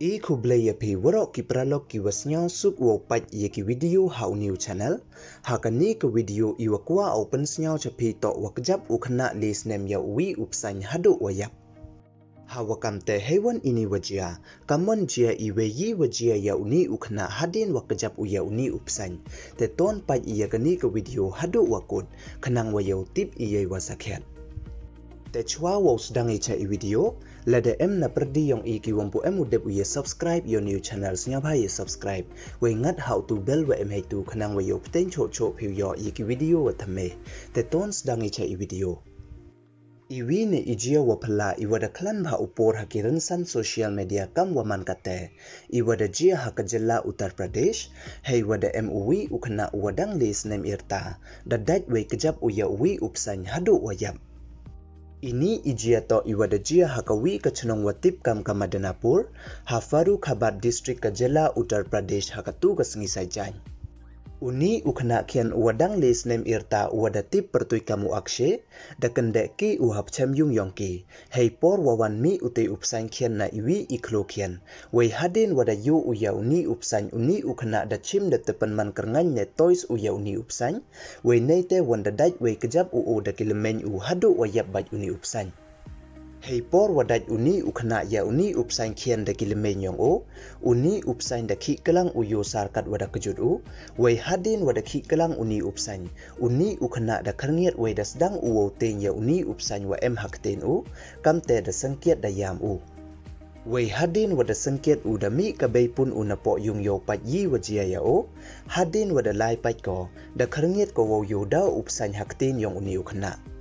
Khubor warok ki pralog ki wasnyaw suk wo pat ye ki video hau new channel hakani ke video iwakwa open snyaw chapi to wakjap u Khynnah lis nem ya wi Psain haduh wayap hawakam te hewan ini wajia kamon jia iwe yi wajia ya uni u Khynnah hadin wakjap u ya uni Psain te ton pat iya kani ke video haduh wakut khanang wayo tip iya wasakhet te chwa wo sedang icha i video lada em na perdi yong ki wampu em udep uye subscribe your new channel Sniaw Maa ye subscribe we ngat how to bell wa em hay tu khanang wa yo pten cho phiu yo ki video wa thame te ton sedang icha i video iwi ne ijia wa phala iwada klan bha upor hakiran san social media kam wa man kate iwada jia hakajalla Uttar Pradesh hay wada MUwi u Khynnah wadang lis nem irta dadaj we Kjap uya wi Psain haduh wayap ini ijia to iwada jia hakawi kachnong watip kam Madanapur hafaru Khabar district kajala Uttar Pradesh hakatu kasngisai jan uni u Khynnah kian wadang lis nem irta wada tip pertui kamu akshe dakende ki u hapcham yung yongki hey por wawan mi utai Psain kian na iwi iklo kian we hadin wada yu uya uni Psain uni u Khynnah da chim da tepan man kerngan ne toys uya uni Psain we neite wanda daj we Kjap u da kilemen u haduh wayap baj uni Psain hey por wadaj uni u Khynnah ya uni Psain kian da kilemen yong o uni Psain da ki kelang uyo sarkat wada kejut u we hadin wada ki kelang uni Psain uni u Khynnah da kerngiat we da sedang u ten ya uni Psain wa em hakten u kamte da sengkiat da yam u we hadin wada sengkiat u da mi kabei pun u na po yung yo pat yi wajia ya o hadin wada lai pat ko da kerngiat ko wo yo da Psain hakten yong uni u Khynnah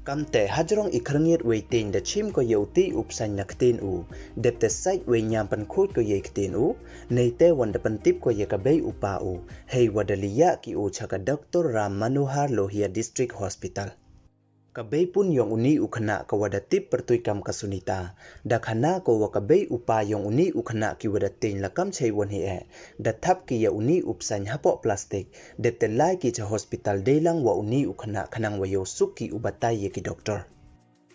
kamte hajrong ikhrangit we tin da chim ko yauti Psain naktin u depte site we nyampan khut ko ye ktin u neite wanda pantip ko ye kabei upa u hey wadaliya ki u chaka Dr. Ram Manohar Lohia District Hospital kabei pun yong uni u Khynnah ka wada tip pertui kam kasunita da khana ko wa kabei upa yong uni u Khynnah ki wada tin lakam chei won hi e da thap ki ya uni Psain hapo plastic depte lai ki cha hospital delang wa uni u Khynnah khanang wa yo suki u batai ye ki doctor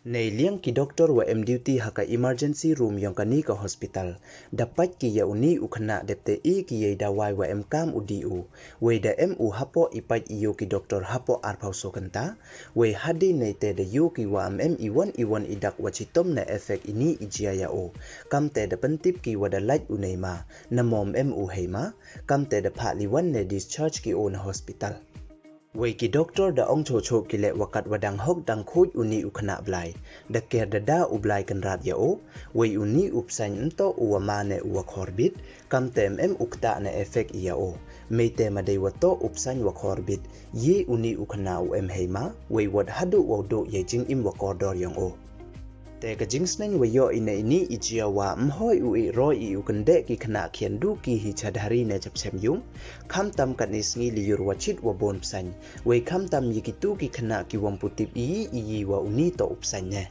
nei liang ki doctor wa em duty haka emergency room yong kani ka hospital dapat ki ya uni u Khynnah depte i ki ye da wai wa em kam u di u we da em u hapo ipat iyo ki doctor hapo arphau so kanta we hadi nei te da yu ki wa em iwan idak wa chitom na effect ini ijia ya o kam te da pentip ki wa da light u nei ma na mom em u heima kam te da phali wan ne discharge ki on hospital we ki doctor da ong cho ki le wakat wadang hok dang khut uni u Khynnah blai da ker da u blai kan rat ya o we uni Psain nto u ma ne u khorbit kam tem em ukta na effect ya o me te ma dei wato Psain wa khorbit ye uni u Khynnah u em heima we wad haduh wa do ye jing im wa kordor yong o te ka jingsneng wa yo ina ini ijia wa mhoi u i roi i u kende ki Khynnah khian du ki hi chadhari ne chapchem yung kham tam kan isngi liyur wa chit wa bon Psain we kham tam yikitu ki Khynnah ki wamputip i wa uni to Psain ne